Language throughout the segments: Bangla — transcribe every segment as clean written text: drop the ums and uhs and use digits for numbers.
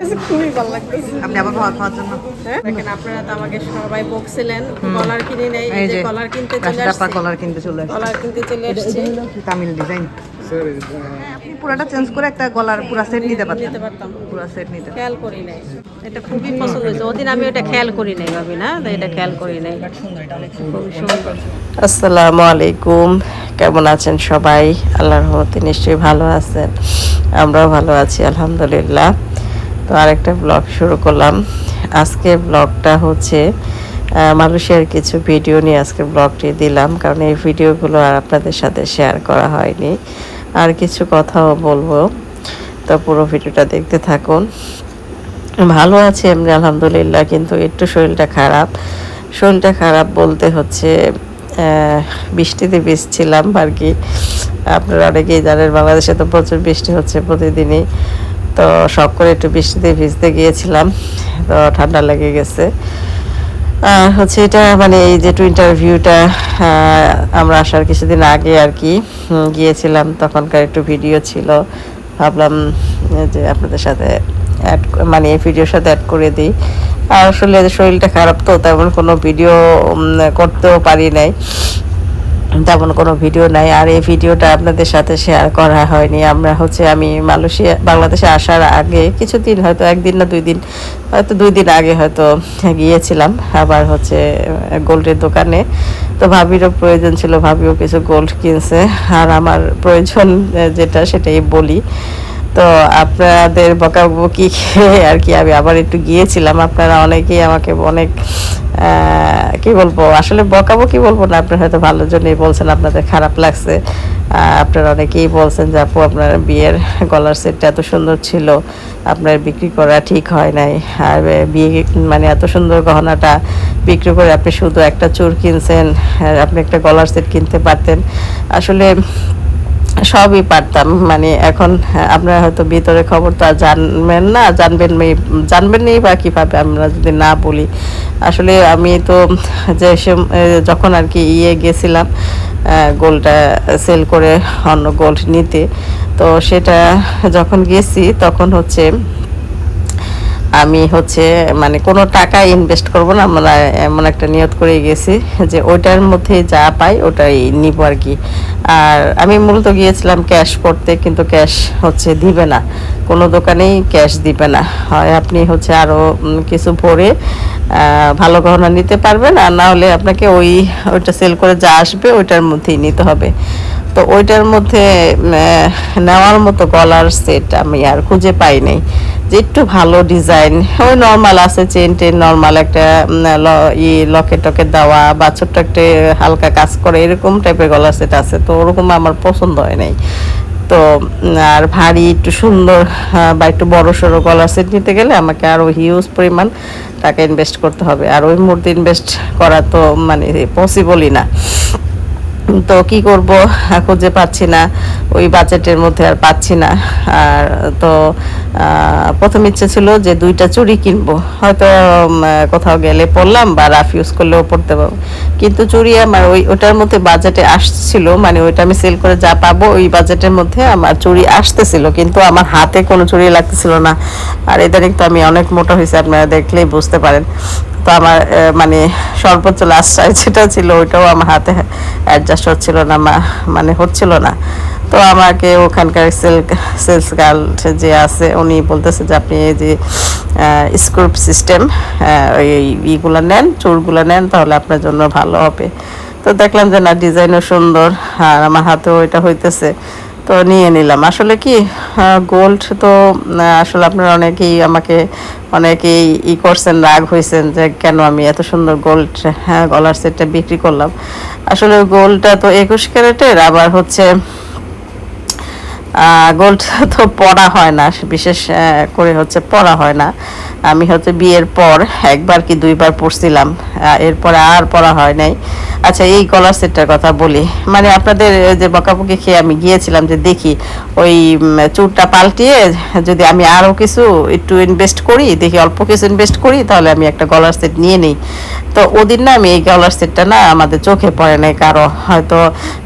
খুবই ভালো লাগতেছে। আপনি আবার খাওয়ার জন্য দেখেন আপনারা তো আমাকে সবাই বকছিলেন কলার কিনে নেই, এই যে কলার কিনতে চলে আসছে। কলার কিনতে চলে আসছে। কলার কিনতে চলে আসছে। তামিল ডিজাইন আপনি পুরাটা চেঞ্জ করে একটা গলার পুরা সেট নিতে পারতাম, পুরা সেট নিতে খেয়াল করি নাই। এটা খুবই পছন্দ হয়েছে। ওদিন আমি ওটা খেয়াল করি নাই ভাবি না, এটা খেয়াল করি নাই। খুবই সুন্দর। আসসালামু আলাইকুম, কেমন আছেন সবাই? আল্লাহর রহমতে নিশ্চয়ই ভালো আছেন, আমরাও ভালো আছি আলহামদুলিল্লাহ। তো আরেকটা ব্লগ শুরু করলাম। আজকে ব্লগটা হচ্ছে মালয়েশিয়ার কিছু ভিডিও নিয়ে আজকে ব্লগটি দিলাম, কারণ এই ভিডিওগুলো আর আপনাদের সাথে শেয়ার করা হয়নি। আর কিছু কথাও বলবো, তো পুরো ভিডিওটা দেখতে থাকুন। ভালো আছি এমনি আলহামদুলিল্লাহ, কিন্তু একটু শরীরটা খারাপ বলতে হচ্ছে বৃষ্টিতে ভিজছিলাম আর কি। আপনারা অনেকেই জানেন বাংলাদেশে তো প্রচুর বৃষ্টি হচ্ছে প্রতিদিনই। তো শখ করে একটু বৃষ্টিতে ভিজতে গিয়েছিলাম, তো ঠান্ডা লেগে গেছে। আর হচ্ছে এটা মানে এই যে ইন্টারভিউটা আমরা আসার কিছুদিন আগে আর কি গিয়েছিলাম, তখনকার একটু ভিডিও ছিল। ভাবলাম যে আপনাদের সাথে মানে এই ভিডিওর সাথে অ্যাড করে দিই। আর আসলে শরীরটা খারাপ তো তেমন কোনো ভিডিও করতেও পারি নাই, তেমন কোনো ভিডিও নাই। আর এই ভিডিওটা আপনাদের সাথে শেয়ার করা হয়নি। আমি বাংলাদেশে আসার আগে কিছুদিন, হয়তো একদিন না দুই দিন, হয়তো 2 দিন আগে হয়তো গিয়েছিলাম আবার হচ্ছে গোল্ডের দোকানে। তো ভাবিরও প্রয়োজন ছিল, ভাবিও কিছু গোল্ড কিনছে, আর আমার প্রয়োজন যেটা সেটাই বলি। তো আপনাদের বকাবকি খেয়ে আর কি আমি আবার একটু গিয়েছিলাম। আপনারা অনেকেই আমাকে অনেক কি বলবো, আসলে বকাবকি বলবো না, আপনারা হয়তো ভালোর জন্যই বলছেন, আপনাদের খারাপ লাগছে। আপনারা অনেকেই বলছেন যে আপু আপনার বিয়ের গলার সেটটা এত সুন্দর ছিল, আপনার বিক্রি করা ঠিক হয় নাই। আর বিয়ে মানে এত সুন্দর গহনাটা বিক্রি করে আপনি শুধু একটা চুর কিনছেন, আপনি একটা গলার সেট কিনতে পারতেন। আসলে সবই পারতাম, মানে এখন আপনারা হয়তো ভিতরে খবর তো আর জানবেনই বা কীভাবে আমরা যদি না বলি। আসলে আমি তো যখন আর কি গেছিলাম গোল্ডটা সেল করে অন্য গোল্ড নিতে, তো সেটা যখন গেছি তখন হচ্ছে আমি মানে কোনো টাকা ইনভেস্ট করব না, আমরা এমন একটা নিয়ত করে গেছি যে ওইটার মধ্যে যা পাই ওটাই নিব আর কি। আর আমি মূলত গিয়েছিলাম ক্যাশ করতে, কিন্তু ক্যাশ দিবে না, কোনো দোকানেই ক্যাশ দিবে না। হয় আপনি আরও কিছু ভরে ভালো গহনা নিতে পারবেন, আর না হলে আপনাকে ওইটা সেল করে যা আসবে ওইটার মধ্যেই নিতে হবে। তো ওইটার মধ্যে নেওয়ার মতো গলার সেট আমি আর খুঁজে পাই নাই যে একটু ভালো ডিজাইন। ওই নর্মাল আছে, চেন নর্মাল একটা লকেট দেওয়া বা ছোট্ট একটা হালকা কাজ করে এরকম টাইপের গলার সেট আছে, তো ওরকম আমার পছন্দ হয় নাই। তো আর ভারী একটু সুন্দর বা একটু বড় সড়ো গলার সেট নিতে গেলে আমাকে আরও হিউজ পরিমাণ টাকা ইনভেস্ট করতে হবে, আর ওই মুহূর্তে ইনভেস্ট করা তো মানে পসিবলই না। তো কি করব, খুঁজে পাচ্ছি না, ওই বাজেটের মধ্যে আর পাচ্ছি না। আর তো প্রথম ইচ্ছে ছিল যে 2টা চুড়ি কিনবো, হয়তো কোথাও গেলে পরলাম বা রাফ ইউজ করলেও পরতে পারবো, কিন্তু চুড়ি আমার ওটার মধ্যে বাজেটে আসছিল, মানে ওইটা আমি সেল করে যা পাবো ওই বাজেটের মধ্যে আমার চুড়ি আসতেছিল, কিন্তু আমার হাতে কোনো চুড়ি লাগতেছিল না। আর ইদানিং তো আমি অনেক মোটা হয়েছি, আপনারা দেখলেই বুঝতে পারেন। তো আমার মানে সর্বোচ্চ লাস্ট সাইজ যেটা ছিল ওইটাও আমার হাতে অ্যাডজাস্ট হচ্ছিল না, মানে হচ্ছিল না। তো আমাকে ওখানকার সেলস গার্ল যে আছে উনি বলতেছে যে আপনি এই যে স্ক্রুপ সিস্টেম ইগুলো নেন, চুরগুলো নেন, তাহলে আপনার জন্য ভালো হবে। তো দেখলাম যে না, ডিজাইনও সুন্দর আর আমার হাতেও এটা হইতেছে, তো নিয়ে নিলাম। আসলে কি গোল্ড তো আসলে আপনারা অনেকেই করছেন, রাগ হয়েছেন যে কেন আমি এত সুন্দর গোল্ড গলার সেটটা বিক্রি করলাম। আসলে গোল্ডটা তো 21 ক্যারেটের, আবার গোল্ড তো পরা হয় না, বিশেষ করে পরা হয় না। আমি বিয়ের পর 1বার কি 2বার পরছিলাম, এরপরে আর পরা হয় নাই। আচ্ছা, এই গলার সেটটার কথা বলি, মানে আপনাদের যে বকাবকি খেয়ে আমি গিয়েছিলাম যে দেখি ওই চুরটা পাল্টিয়ে যদি আমি আরও কিছু একটু ইনভেস্ট করি, দেখি অল্প কিছু ইনভেস্ট করি, তাহলে আমি একটা গলার সেট নিয়ে নিই। তো ওদিন না আমি এই গলার সেটটা না আমাদের চোখে পড়ে নাই কারো, হয়তো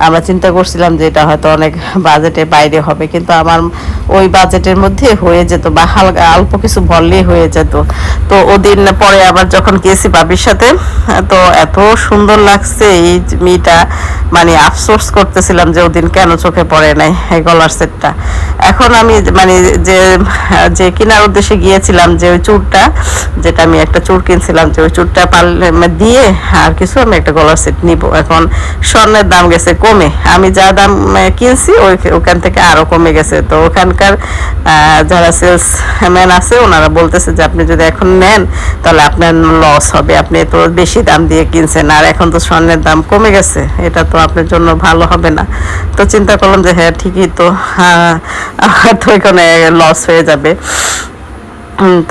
আমরা চিন্তা করছিলাম যে এটা হয়তো অনেক বাজেটে বাইরে হবে, হবে, কিন্তু আমার ওই বাজেটের মধ্যে হয়ে যেত বা হালকা অল্প কিছু ভরলেই হয়ে যেত। তো ওদিন পরে আবার যখন গেছি বাবির সাথে, তো এত সুন্দর লাগছে এই মেয়েটা, মানে আফসোস করতেছিলাম যে ওদিন কেন চোখে পড়ে নাই এই গলার সেটটা। এখন আমি মানে যে যে কেনার উদ্দেশ্যে গিয়েছিলাম, যে ওই চুড়টা, যেটা আমি একটা চুড় কিনছিলাম, যে ওই চুড়টা পারলে দিয়ে আর কিছু আমি একটা গলার সেট নিব। এখন স্বর্ণের দাম গেছে কমে, আমি যা দাম কিনছি ওখান থেকে আরো কমে গেছে। তো ওখানকার যারা সেলসম্যান আছে ওনারা বলতেছে যে আপনি যদি এখন নেন তাহলে আপনার লস হবে, আপনি তো বেশি দাম দিয়ে কিনছেন, আর এখন তো স্বর্ণের দাম কমে গেছে, এটা তো আপনার জন্য ভালো হবে না। তো চিন্তা করলাম যে হ্যাঁ ঠিকই তো, তো এখানে লস হয়ে যাবে।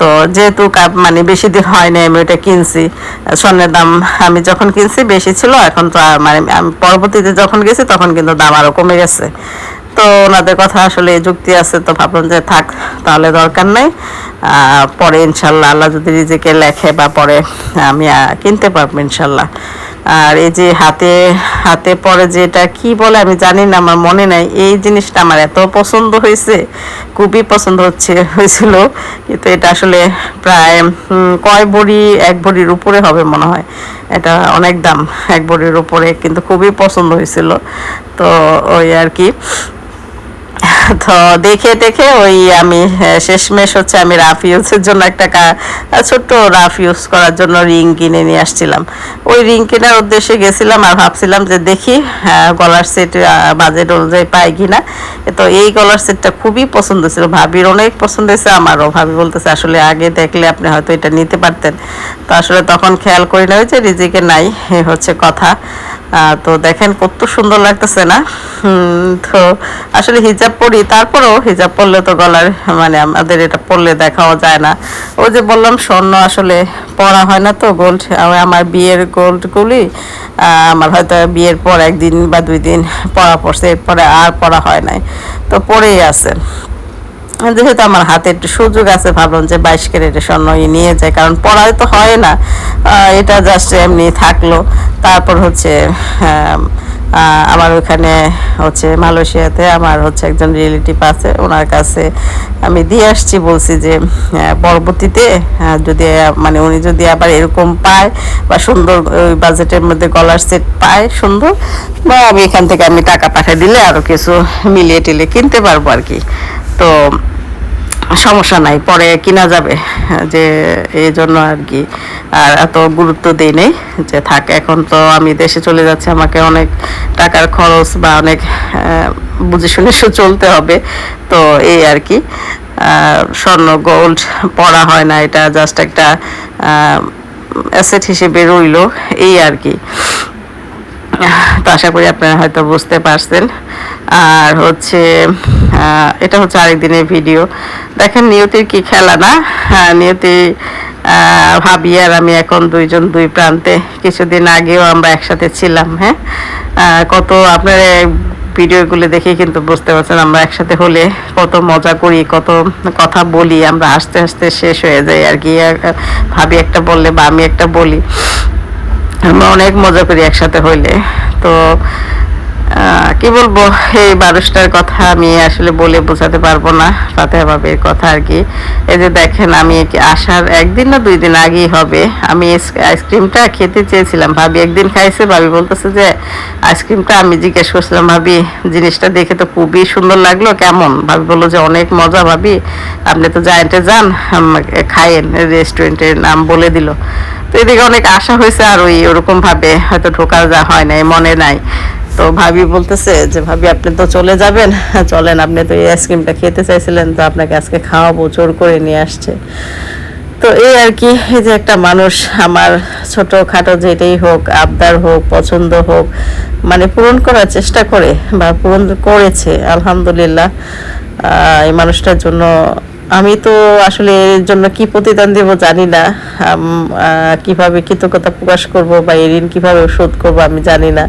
তো যেহেতু মানে বেশি দিন হয়নি আমি ওটা কিনছি, স্বর্ণের দাম আমি যখন কিনছি বেশি ছিল, এখন তো মানে আমি পরবর্তীতে যখন গেছি তখন কিন্তু দাম আরও কমে গেছে। তো ওনাদের কথা আসলে যুক্তি আছে, তো ভাবলাম যে থাক তাহলে দরকার নেই, পরে ইনশাল্লাহ আল্লাহ যদি রিজিকে লেখে বা পরে আমি কিনতে পারবো ইনশাল্লাহ। আর এই যে হাতে হাতে পরে যেটা কি বলে আমি জানি না, আমার মনে নাই, এই জিনিসটা আমার এত পছন্দ হয়েছে, খুবই পছন্দ হয়েছিল। কিন্তু এটা আসলে প্রায় কয় ভরি, 1 ভরির উপরে হবে মনে হয়, এটা অনেক দাম, 1 ভরির উপরে, কিন্তু খুবই পছন্দ হয়েছিল। তো ওই আর কি, তো দেখে দেখে ওই আমি শেষমেশ হচ্ছে আমি রাফ ইউজের জন্য একটা ছোট্ট রাফ ইউজ করার জন্য রিং কিনে নিয়ে আসছিলাম। ওই রিং কেনার উদ্দেশ্যে গেছিলাম, আর ভাবছিলাম যে দেখি গলার সেট বাজেট অনুযায়ী পাই কিনা। তো এই গলার সেটটা খুবই পছন্দ ছিল, ভাবির অনেক পছন্দ হয়েছে, আমারও। ভাবি বলতেছে আসলে আগে দেখলে আপনি হয়তো এটা নিতে পারতেন, তো আসলে তখন খেয়াল করি না, হয়েছে রিজিকে নাই, হচ্ছে কথা। তো দেখেন কত সুন্দর লাগতেছে না। তো আসলে হিজাব পরি, তারপরেও হিজাব পরলে তো গলার মানে আমাদের এটা পরলে দেখাও যায় না। ওই যে বললাম স্বর্ণ আসলে পরা হয় না, তো গোল্ড, আমার বিয়ের গোল্ডগুলি আমার হয়তো বিয়ের পর 1 দিন বা 2 দিন পরা পড়ছে, এরপরে আর পরা হয় নাই, তো পরেই আছে। যেহেতু আমার হাতে একটু সুযোগ আছে, ভাবলাম যে 22 ক্যারেটের স্বর্ণ নিয়ে যায়, কারণ পড়াই তো হয় না, এটা জাস্ট এমনি থাকলো। তারপর হচ্ছে আমার ওখানে হচ্ছে মালয়েশিয়াতে আমার হচ্ছে একজন রিলেটিভ আছে, ওনার কাছে আমি দিয়ে আসছি, বলছি যে পরবর্তীতে যদি মানে উনি যদি আবার এরকম পায় বা সুন্দর ওই বাজেটের মধ্যে গলার সেট পায় সুন্দর, বা আমি এখান থেকে আমি টাকা পাঠিয়ে দিলে আরও কিছু মিলিয়ে টিলিয়ে কিনতে পারবো আর কি। তো সমস্যা নাই, পরে কিনা যাবে, যে এই জন্য আর কি আর এত গুরুত্ব দিই নেই, যে থাক এখন তো আমি দেশে চলে যাচ্ছি, আমাকে অনেক টাকার খরচ বা অনেক বুঝে শুনে চলতে হবে। তো এই আর কি, স্বর্ণ গোল্ড পরা হয় না, এটা জাস্ট একটা অ্যাসেট হিসেবে রইল, এই আর কি। তো আশা করি আপনারা হয়তো বুঝতে পারছেন। আর হচ্ছে এটা হচ্ছে আরেকদিনের ভিডিও। দেখেন নিয়তির কি খেলা না, নিয়তি ভাবি আর আমি এখন দুইজন দুই প্রান্তে। কিছুদিন আগেও আমরা একসাথে ছিলাম, হ্যাঁ, কত আপনারা ভিডিওগুলো দেখে কিন্তু বুঝতে পারছেন আমরা একসাথে হলে কত মজা করি, কত কথা বলি, আমরা হাসতে হাসতে শেষ হয়ে যাই আর কি। ভাবি একটা বললে বা আমি একটা বলি, আমরা অনেক মজা করি একসাথে হইলে। তো কি বলবো, এই মানুষটার কথা আমি আসলে বলে বোঝাতে পারবো না, ফাতেহা ভাবির কথা আর কি। এই যে দেখেন আমি আসার 1 দিন না 2 দিন আগেই হবে, আমি আইসক্রিমটা খেতে চেয়েছিলাম, ভাবি একদিন খাইছে, ভাবি বলতেছে যে আইসক্রিমটা, আমি জিজ্ঞেস করছিলাম ভাবি জিনিসটা দেখে তো খুবই সুন্দর লাগলো, কেমন? ভাবি বললো যে অনেক মজা, ভাবি আপনি তো জায়েন্টে যান, খায়েন, রেস্টুরেন্টের নাম বলে দিল। তো এদিকে অনেক আশা হয়েছে, আর ওরকম ভাবে হয়তো ঢোকা যা হয় নাই, মনে নাই। তো ভাবি বলতেছে যে ভাবি আপনি তো চলে যাবেন, চলেন, আপনি তো এই আইসক্রিমটা খেতে চাইছিলেন, তো আপনাকে আজকে খাওয়াবো, জোর করে নিয়ে আসছে। তো এই আর কি, এই যে একটা মানুষ আমার ছোটোখাটো যেটাই হোক, আবদার হোক, পছন্দ হোক, মানে পূরণ করার চেষ্টা করে বা পূরণ করেছে, আলহামদুলিল্লাহ। এই মানুষটার জন্য আমি তো আসলে এর জন্য কি প্রতিদান দেব জানি না, কিভাবে কৃতজ্ঞতা প্রকাশ করব বা এই ঋণ কিভাবে শোধ করব আমি জানি না।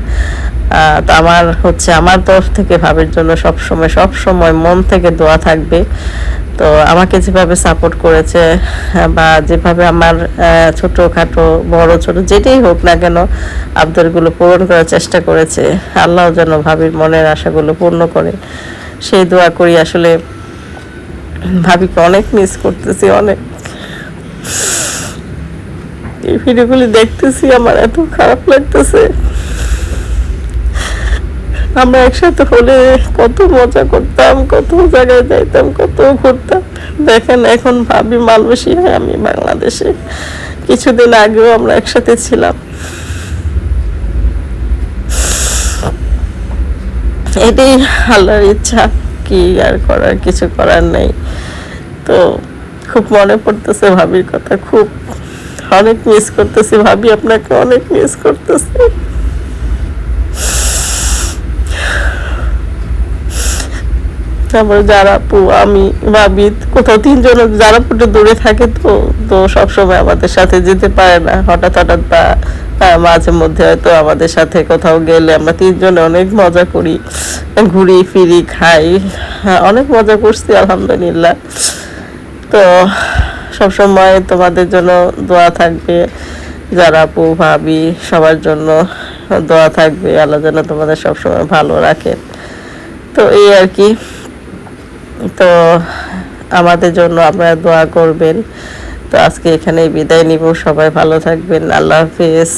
তো আমার হচ্ছে আমার তরফ থেকে ভাবের জন্য সব সময় মন থেকে দোয়া থাকবে। তো আমাকে যেভাবে সাপোর্ট করেছে বা যেভাবে আমার ছোটোখাটো বড় ছোট যেটাই হোক না কেন আবদারগুলো পূরণ করার চেষ্টা করেছে, আল্লাহ যেন ভাবির মনের আশাগুলো পূর্ণ করে। সেই দোয়া করি। আসলে ভাবিকে অনেক মিস করতেছি, অনেক। এই ভিডিওগুলি দেখতেছি, আমার এত খারাপ লাগতেছে। আমরা একসাথে হলে কত মজা করতাম, কত জায়গায় যাইতাম, কত ঘুরতাম। দেখেন এখন ভাবি মালয়েশিয়ায়, আমি বাংলাদেশে। কিছুদিন আগেও আমরা একসাথে ছিলাম। এটাই আল্লাহর ইচ্ছা, কি আর করার, কিছু করার নেই। তো খুব মনে পড়তেছে ভাবির কথা, খুব অনেক মিস করতেছি ভাবি, আপনাকে অনেক মিস করতেছি। তারপর জারাপু, আমি, ভাবি, কোথাও তিনজন জারাপুটা দূরে থাকে, তো সবসময় আমাদের সাথে যেতে পারে না। হঠাৎ হঠাৎ বা মাঝে মধ্যে হয়তো আমাদের সাথে কোথাও গেলে আমরা তিনজনে অনেক মজা করি, ঘুরি ফিরি, খাই। হ্যাঁ, অনেক মজা করছি আলহামদুলিল্লাহ। তো সবসময় তোমাদের জন্য দোয়া থাকবে, জারাপু, ভাবি, সবার জন্য দোয়া থাকবে। আল্লাহ যেন তোমাদের সবসময় ভালো রাখেন। তো এই আর কি। তো আমাদের জন্য আপনারা দোয়া করবেন। তো আজকে এখানেই বিদায় নিব। সবাই ভালো থাকবেন। আল্লাহ হাফেজ।